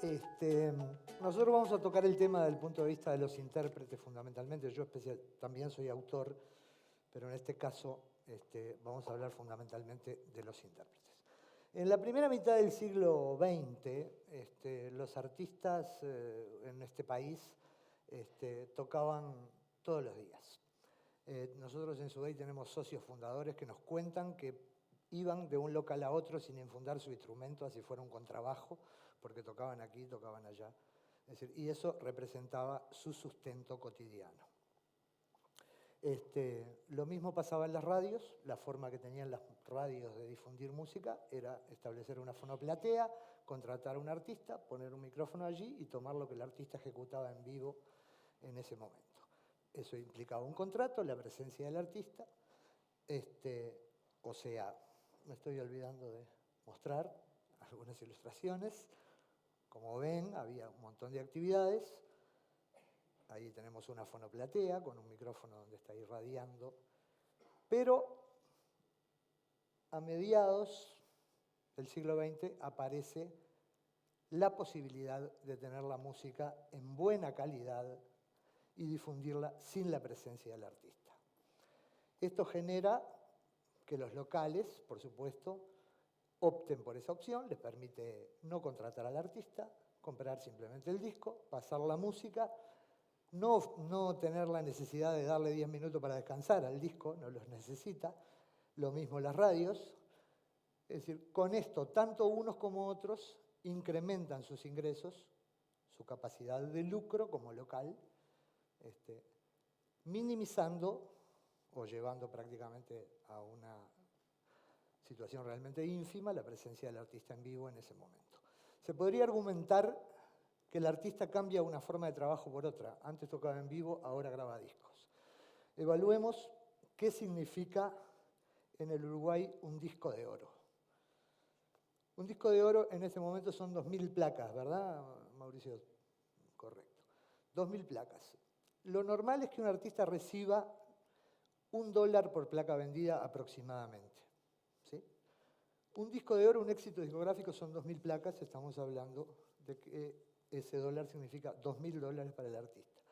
Este, Nosotros vamos a tocar el tema desde el punto de vista de los intérpretes fundamentalmente. Yo también soy autor, pero en este caso vamos a hablar fundamentalmente de los intérpretes. En la primera mitad del siglo XX, los artistas en este país tocaban todos los días. Nosotros en Sudey tenemos socios fundadores que nos cuentan que iban de un local a otro sin enfundar su instrumento, así fuera un contrabajo, porque tocaban aquí, tocaban allá. Es decir, y eso representaba su sustento cotidiano. Lo mismo pasaba en las radios. La forma que tenían las radios de difundir música era establecer una fonoplatea, contratar a un artista, poner un micrófono allí y tomar lo que el artista ejecutaba en vivo en ese momento. Eso implicaba un contrato, la presencia del artista. O sea, me estoy olvidando de mostrar algunas ilustraciones. Como ven, había un montón de actividades. Ahí tenemos una fonoplatea con un micrófono donde está irradiando. Pero a mediados del siglo XX aparece la posibilidad de tener la música en buena calidad y difundirla sin la presencia del artista. Esto genera que los locales, por supuesto, opten por esa opción, les permite no contratar al artista, comprar simplemente el disco, pasar la música, no tener la necesidad de darle 10 minutos para descansar al disco, no los necesita. Lo mismo las radios. Es decir, con esto, tanto unos como otros incrementan sus ingresos, su capacidad de lucro como local, minimizando o llevando prácticamente a una situación realmente ínfima la presencia del artista en vivo en ese momento. Se podría argumentar que el artista cambia una forma de trabajo por otra. Antes tocaba en vivo, ahora graba discos. Evaluemos qué significa en el Uruguay un disco de oro. Un disco de oro en ese momento son 2.000 placas, ¿verdad, Mauricio? Correcto. 2.000 placas. Lo normal es que un artista reciba $1 por placa vendida aproximadamente. ¿Sí? Un disco de oro, un éxito discográfico son 2.000 placas, estamos hablando de que ese dólar significa $2.000 para el artista.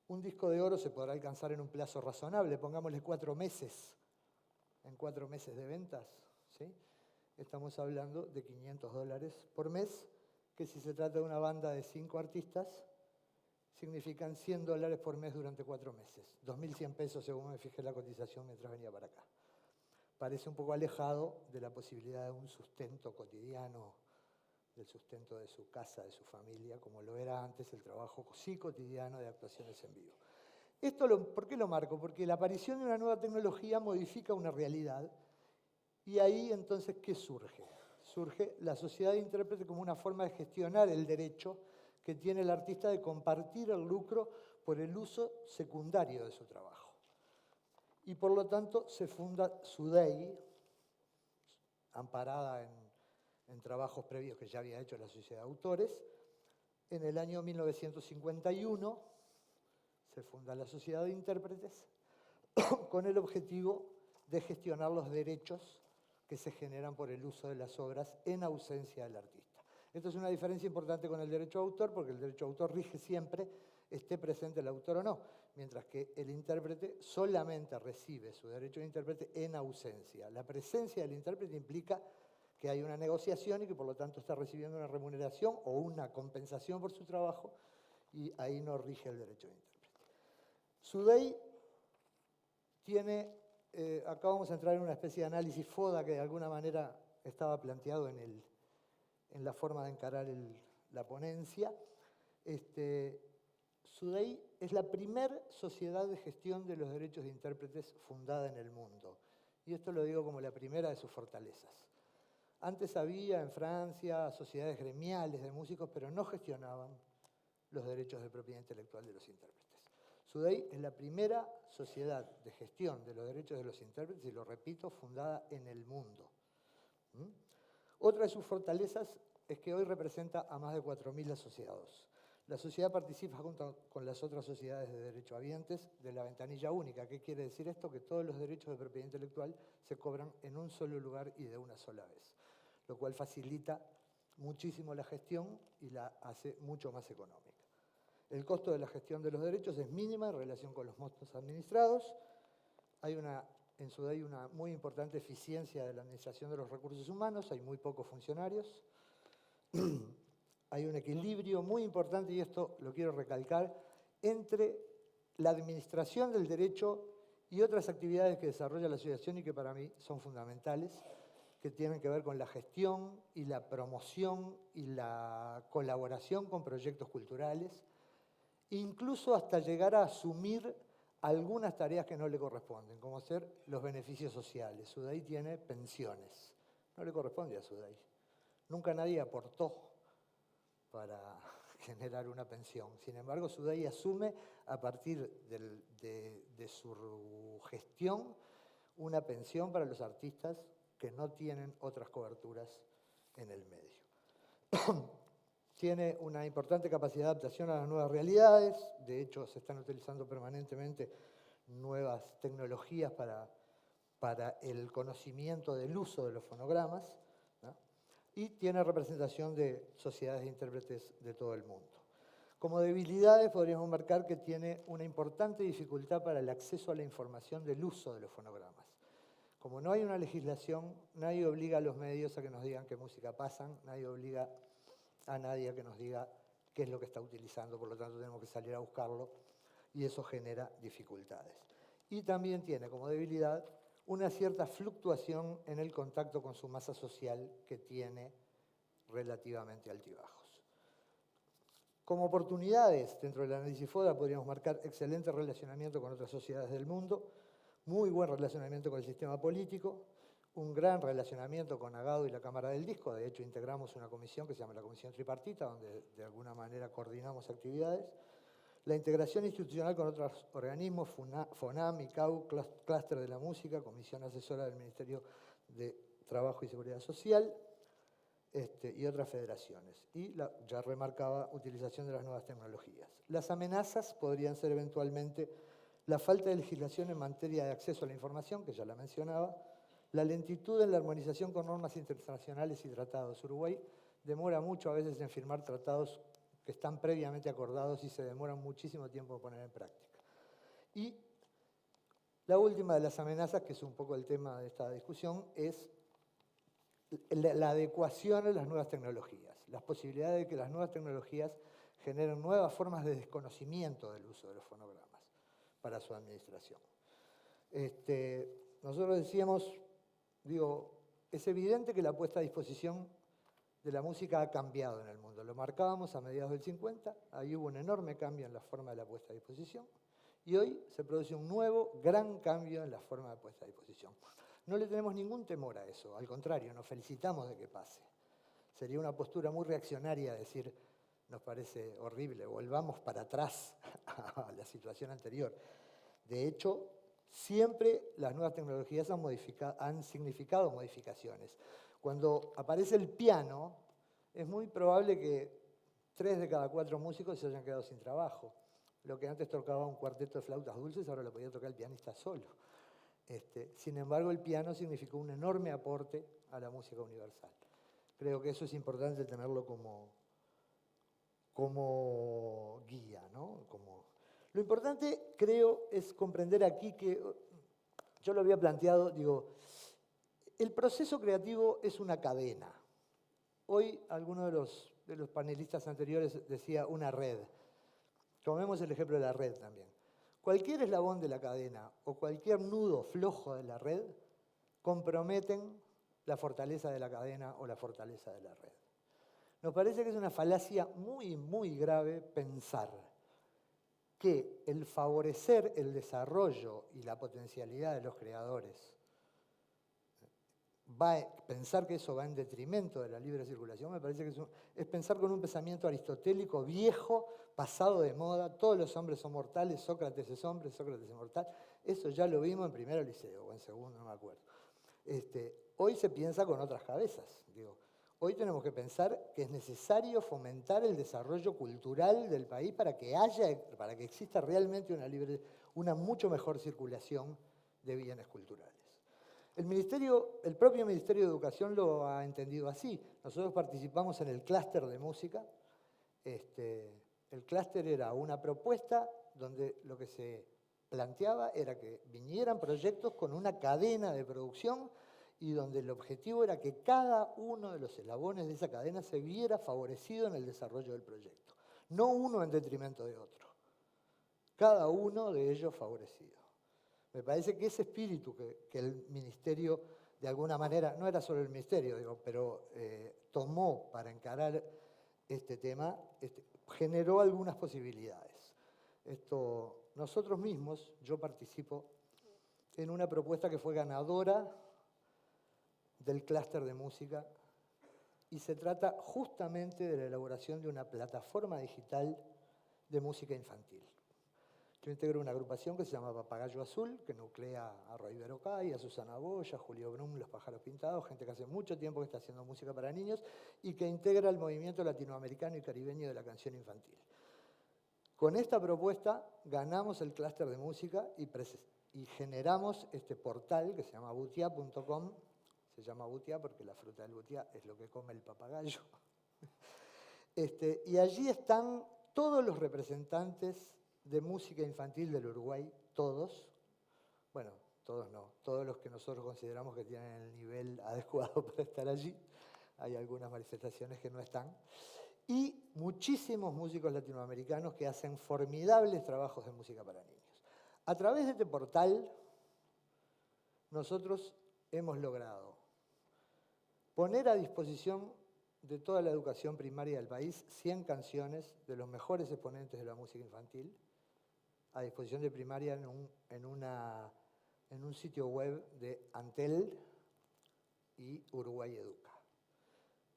Un disco de oro se podrá alcanzar en un plazo razonable, pongámosle 4 meses. En 4 meses de ventas, ¿sí? Estamos hablando de $500 por mes, que si se trata de una banda de 5 artistas, significan $100 por mes durante 4 meses. 2.100 pesos según me fijé la cotización mientras venía para acá. Parece un poco alejado de la posibilidad de un sustento cotidiano, del sustento de su casa, de su familia, como lo era antes el trabajo sí cotidiano de actuaciones en vivo. ¿Por qué lo marco? Porque la aparición de una nueva tecnología modifica una realidad y ahí entonces, ¿qué surge? Surge la sociedad de intérprete como una forma de gestionar el derecho que tiene el artista de compartir el lucro por el uso secundario de su trabajo. Y por lo tanto se funda Sudey, amparada en trabajos previos que ya había hecho la Sociedad de Autores. En el año 1951 se funda la Sociedad de Intérpretes con el objetivo de gestionar los derechos que se generan por el uso de las obras en ausencia del artista. Esto es una diferencia importante con el derecho de autor, porque el derecho de autor rige siempre, esté presente el autor o no, mientras que el intérprete solamente recibe su derecho de intérprete en ausencia. La presencia del intérprete implica que hay una negociación y que por lo tanto está recibiendo una remuneración o una compensación por su trabajo, y ahí no rige el derecho de intérprete. Sudey tiene, acá vamos a entrar en una especie de análisis FODA que de alguna manera estaba planteado en la forma de encarar la ponencia. Sudey es la primera sociedad de gestión de los derechos de intérpretes fundada en el mundo. Y esto lo digo como la primera de sus fortalezas. Antes había en Francia sociedades gremiales de músicos, pero no gestionaban los derechos de propiedad intelectual de los intérpretes. Sudey es la primera sociedad de gestión de los derechos de los intérpretes, y lo repito, fundada en el mundo. Otra de sus fortalezas es que hoy representa a más de 4.000 asociados. La sociedad participa junto con las otras sociedades de derechohabientes de la ventanilla única. ¿Qué quiere decir esto? Que todos los derechos de propiedad intelectual se cobran en un solo lugar y de una sola vez, lo cual facilita muchísimo la gestión y la hace mucho más económica. El costo de la gestión de los derechos es mínima en relación con los montos administrados. Hay en SUDEI una muy importante eficiencia de la administración de los recursos humanos, hay muy pocos funcionarios. Hay un equilibrio muy importante, y esto lo quiero recalcar, entre la administración del derecho y otras actividades que desarrolla la asociación y que para mí son fundamentales, que tienen que ver con la gestión y la promoción y la colaboración con proyectos culturales, incluso hasta llegar a asumir algunas tareas que no le corresponden, como ser los beneficios sociales. SUDEI tiene pensiones, no le corresponde a SUDEI. Nunca nadie aportó para generar una pensión. Sin embargo, SUDEI asume a partir de su gestión una pensión para los artistas que no tienen otras coberturas en el medio. Tiene una importante capacidad de adaptación a las nuevas realidades. De hecho, se están utilizando permanentemente nuevas tecnologías para el conocimiento del uso de los fonogramas, ¿no? Y tiene representación de sociedades de intérpretes de todo el mundo. Como debilidades podríamos marcar que tiene una importante dificultad para el acceso a la información del uso de los fonogramas. Como no hay una legislación, nadie obliga a los medios a que nos digan qué música pasan, nadie obliga a nadie a que nos diga qué es lo que está utilizando, por lo tanto tenemos que salir a buscarlo y eso genera dificultades. Y también tiene como debilidad una cierta fluctuación en el contacto con su masa social que tiene relativamente altibajos. Como oportunidades, dentro del análisis FODA podríamos marcar excelente relacionamiento con otras sociedades del mundo, muy buen relacionamiento con el sistema político, un gran relacionamiento con AGADO y la Cámara del Disco. De hecho, integramos una comisión que se llama la Comisión Tripartita, donde de alguna manera coordinamos actividades. La integración institucional con otros organismos, FONAM, ICAU, Clúster de la Música, Comisión Asesora del Ministerio de Trabajo y Seguridad Social, y otras federaciones. Y ya remarcaba, utilización de las nuevas tecnologías. Las amenazas podrían ser eventualmente la falta de legislación en materia de acceso a la información, que ya la mencionaba, la lentitud en la armonización con normas internacionales y tratados. Uruguay demora mucho a veces en firmar tratados que están previamente acordados y se demoran muchísimo tiempo en poner en práctica. Y la última de las amenazas, que es un poco el tema de esta discusión, es la adecuación a las nuevas tecnologías, las posibilidades de que las nuevas tecnologías generen nuevas formas de desconocimiento del uso de los fonogramas para su administración. Nosotros decíamos, es evidente que la puesta a disposición de la música ha cambiado en el mundo. Lo marcábamos a mediados del 50, ahí hubo un enorme cambio en la forma de la puesta a disposición, y hoy se produce un nuevo gran cambio en la forma de puesta a disposición. No le tenemos ningún temor a eso, al contrario, nos felicitamos de que pase. Sería una postura muy reaccionaria decir, nos parece horrible, volvamos para atrás a la situación anterior. De hecho, siempre las nuevas tecnologías han significado modificaciones. Cuando aparece el piano, es muy probable que 3 de cada 4 músicos se hayan quedado sin trabajo. Lo que antes tocaba un cuarteto de flautas dulces, ahora lo podía tocar el pianista solo. Sin embargo, el piano significó un enorme aporte a la música universal. Creo que eso es importante tenerlo como guía, ¿no? Lo importante, creo, es comprender aquí que, yo lo había planteado, el proceso creativo es una cadena. Hoy alguno de los panelistas anteriores decía una red. Tomemos el ejemplo de la red también. Cualquier eslabón de la cadena o cualquier nudo flojo de la red comprometen la fortaleza de la cadena o la fortaleza de la red. Nos parece que es una falacia muy, muy grave pensar que el favorecer el desarrollo y la potencialidad de los creadores, pensar que eso va en detrimento de la libre circulación, me parece que es pensar con un pensamiento aristotélico viejo, pasado de moda. Todos los hombres son mortales, Sócrates es hombre, Sócrates es mortal. Eso ya lo vimos en primero liceo o en segundo, no me acuerdo. Hoy se piensa con otras cabezas. Hoy tenemos que pensar que es necesario fomentar el desarrollo cultural del país para que exista realmente una mucho mejor circulación de bienes culturales. El propio Ministerio de Educación lo ha entendido así. Nosotros participamos en el clúster de música. El clúster era una propuesta donde lo que se planteaba era que vinieran proyectos con una cadena de producción y donde el objetivo era que cada uno de los eslabones de esa cadena se viera favorecido en el desarrollo del proyecto. No uno en detrimento de otro. Cada uno de ellos favorecido. Me parece que ese espíritu que el Ministerio, de alguna manera, no era solo el Ministerio, digo, pero tomó para encarar este tema, generó algunas posibilidades. Nosotros mismos, yo participo en una propuesta que fue ganadora del clúster de música y se trata justamente de la elaboración de una plataforma digital de música infantil. Yo integro una agrupación que se llama Papagayo Azul, que nuclea a Roy Berocay, a Susana Boya, a Julio Brum, Los Pájaros Pintados, gente que hace mucho tiempo que está haciendo música para niños y que integra el movimiento latinoamericano y caribeño de la canción infantil. Con esta propuesta ganamos el clúster de música y generamos este portal que se llama butia.com. Se llama butia porque la fruta del butia es lo que come el papagayo. Y allí están todos los representantes de música infantil del Uruguay, todos, bueno, todos no, todos los que nosotros consideramos que tienen el nivel adecuado para estar allí, hay algunas manifestaciones que no están, y muchísimos músicos latinoamericanos que hacen formidables trabajos de música para niños. A través de este portal, nosotros hemos logrado poner a disposición de toda la educación primaria del país 100 canciones de los mejores exponentes de la música infantil, a disposición de primaria en un sitio web de Antel y Uruguay Educa.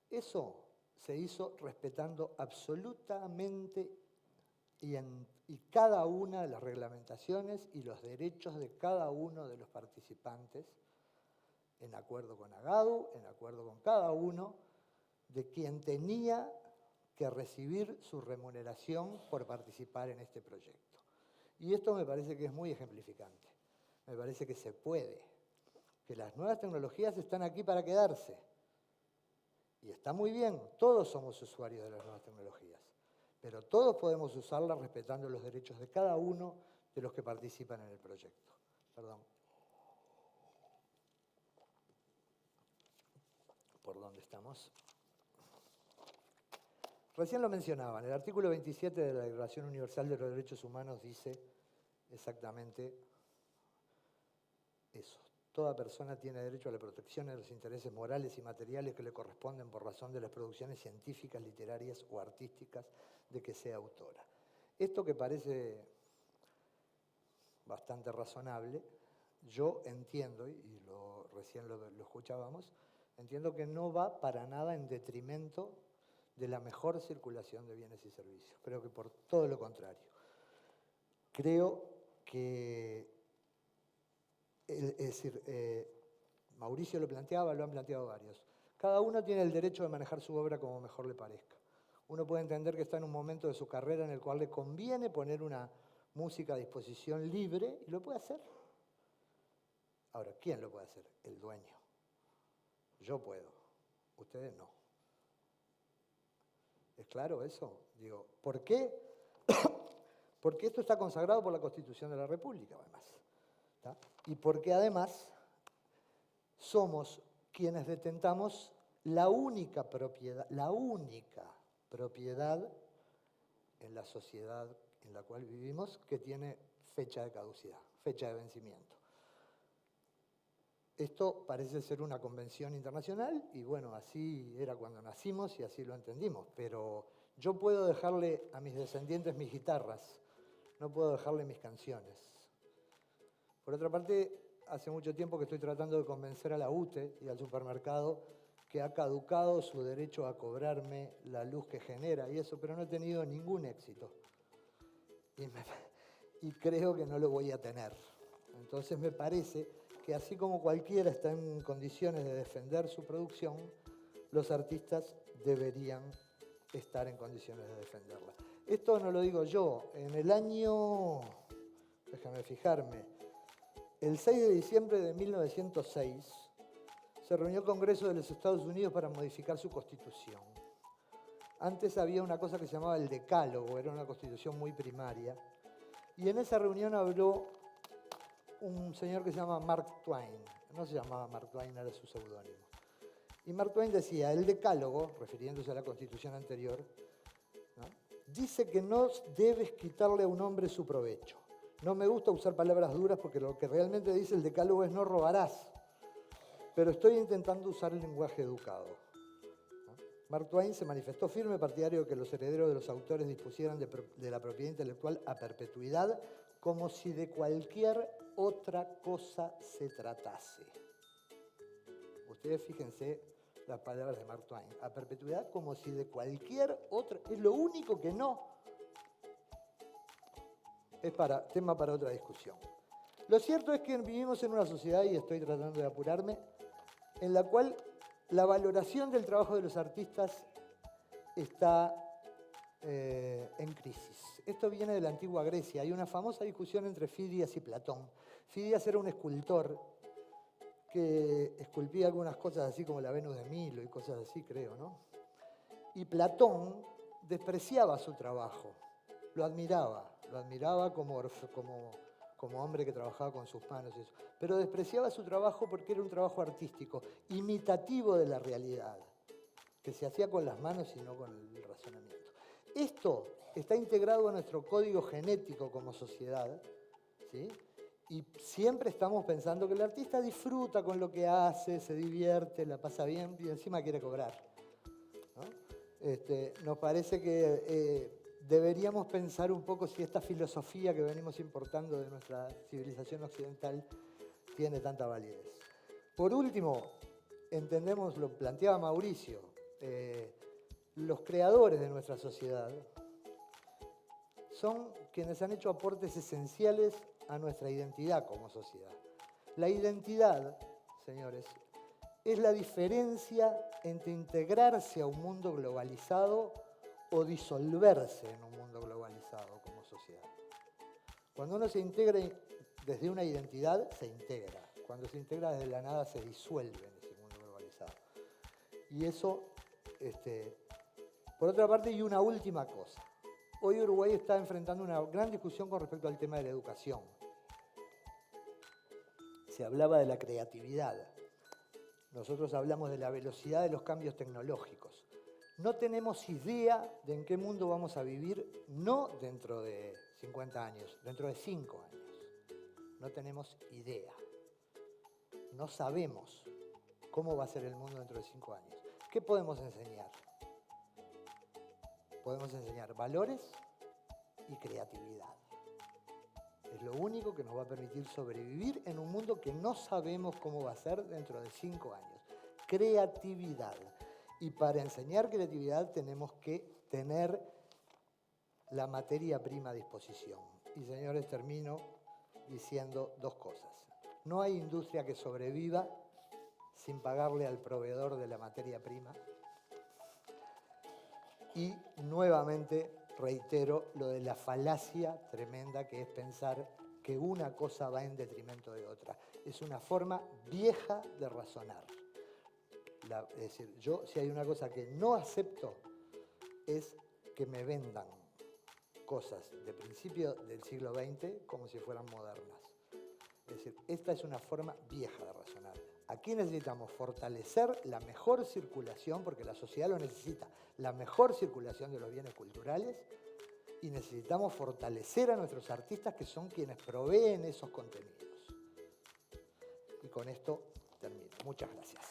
Eso se hizo respetando absolutamente y cada una de las reglamentaciones y los derechos de cada uno de los participantes, en acuerdo con AGADU, en acuerdo con cada uno de quien tenía que recibir su remuneración por participar en este proyecto. Y esto me parece que es muy ejemplificante. Me parece que se puede, que las nuevas tecnologías están aquí para quedarse. Y está muy bien, todos somos usuarios de las nuevas tecnologías, pero todos podemos usarlas respetando los derechos de cada uno de los que participan en el proyecto. Perdón. ¿Por dónde estamos? Recién lo mencionaban, el artículo 27 de la Declaración Universal de los Derechos Humanos dice exactamente eso. Toda persona tiene derecho a la protección de los intereses morales y materiales que le corresponden por razón de las producciones científicas, literarias o artísticas de que sea autora. Esto que parece bastante razonable, yo entiendo, y recién lo escuchábamos, entiendo que no va para nada en detrimento de la mejor circulación de bienes y servicios. Creo que por todo lo contrario. Creo que, es decir, Mauricio lo planteaba, lo han planteado varios. Cada uno tiene el derecho de manejar su obra como mejor le parezca. Uno puede entender que está en un momento de su carrera en el cual le conviene poner una música a disposición libre y lo puede hacer. Ahora, ¿quién lo puede hacer? El dueño. Yo puedo, ustedes no. ¿Es claro eso? Digo, ¿por qué? Porque esto está consagrado por la Constitución de la República, además. ¿Tá? Y porque además somos quienes detentamos la única propiedad en la sociedad en la cual vivimos que tiene fecha de caducidad, fecha de vencimiento. Esto parece ser una convención internacional y bueno, así era cuando nacimos y así lo entendimos, pero yo puedo dejarle a mis descendientes mis guitarras, no puedo dejarle mis canciones. Por otra parte, hace mucho tiempo que estoy tratando de convencer a la UTE y al supermercado que ha caducado su derecho a cobrarme la luz que genera y eso, pero no he tenido ningún éxito. Y creo que no lo voy a tener. Entonces me parece que así como cualquiera está en condiciones de defender su producción, los artistas deberían estar en condiciones de defenderla. Esto no lo digo yo. En el año, déjame fijarme, el 6 de diciembre de 1906 se reunió el Congreso de los Estados Unidos para modificar su constitución. Antes había una cosa que se llamaba el Decálogo, era una constitución muy primaria, y en esa reunión habló un señor que se llama Mark Twain. No se llamaba Mark Twain, era su seudónimo. Y Mark Twain decía, el Decálogo, refiriéndose a la constitución anterior, ¿no?, dice que no debes quitarle a un hombre su provecho. No me gusta usar palabras duras porque lo que realmente dice el Decálogo es no robarás, pero estoy intentando usar el lenguaje educado. ¿No? Mark Twain se manifestó firme partidario de que los herederos de los autores dispusieran de la propiedad intelectual a perpetuidad como si de cualquier otra cosa se tratase. Ustedes fíjense las palabras de Mark Twain. A perpetuidad como si de cualquier otra... Es lo único que no. Es tema para otra discusión. Lo cierto es que vivimos en una sociedad, y estoy tratando de apurarme, en la cual la valoración del trabajo de los artistas está en crisis. Esto viene de la antigua Grecia. Hay una famosa discusión entre Fidias y Platón. Fidias era un escultor que esculpía algunas cosas así como la Venus de Milo y cosas así, creo, ¿no? Y Platón despreciaba su trabajo, lo admiraba como hombre que trabajaba con sus manos y eso, pero despreciaba su trabajo porque era un trabajo artístico, imitativo de la realidad, que se hacía con las manos y no con el razonamiento. Esto está integrado a nuestro código genético como sociedad, ¿sí? Y siempre estamos pensando que el artista disfruta con lo que hace, se divierte, la pasa bien y encima quiere cobrar, ¿no? Nos parece que deberíamos pensar un poco si esta filosofía que venimos importando de nuestra civilización occidental tiene tanta validez. Por último, entendemos, lo planteaba Mauricio, los creadores de nuestra sociedad son quienes han hecho aportes esenciales a nuestra identidad como sociedad. La identidad, señores, es la diferencia entre integrarse a un mundo globalizado o disolverse en un mundo globalizado como sociedad. Cuando uno se integra desde una identidad, se integra. Cuando se integra desde la nada, se disuelve en ese mundo globalizado. Y eso, por otra parte, y una última cosa. Hoy Uruguay está enfrentando una gran discusión con respecto al tema de la educación. Se hablaba de la creatividad. Nosotros hablamos de la velocidad de los cambios tecnológicos. No tenemos idea de en qué mundo vamos a vivir, no dentro de 50 años, dentro de 5 años. No tenemos idea. No sabemos cómo va a ser el mundo dentro de 5 años. ¿Qué podemos enseñar? Podemos enseñar valores y creatividad. Es lo único que nos va a permitir sobrevivir en un mundo que no sabemos cómo va a ser dentro de 5 años. Creatividad. Y para enseñar creatividad tenemos que tener la materia prima a disposición. Y señores, termino diciendo 2 cosas. No hay industria que sobreviva sin pagarle al proveedor de la materia prima. Y nuevamente reitero lo de la falacia tremenda que es pensar que una cosa va en detrimento de otra. Es una forma vieja de razonar. Es decir, yo si hay una cosa que no acepto es que me vendan cosas de principio del siglo XX como si fueran modernas. Es decir, esta es una forma vieja de razonar. Aquí necesitamos fortalecer la mejor circulación, porque la sociedad lo necesita, la mejor circulación de los bienes culturales, y necesitamos fortalecer a nuestros artistas que son quienes proveen esos contenidos. Y con esto termino. Muchas gracias.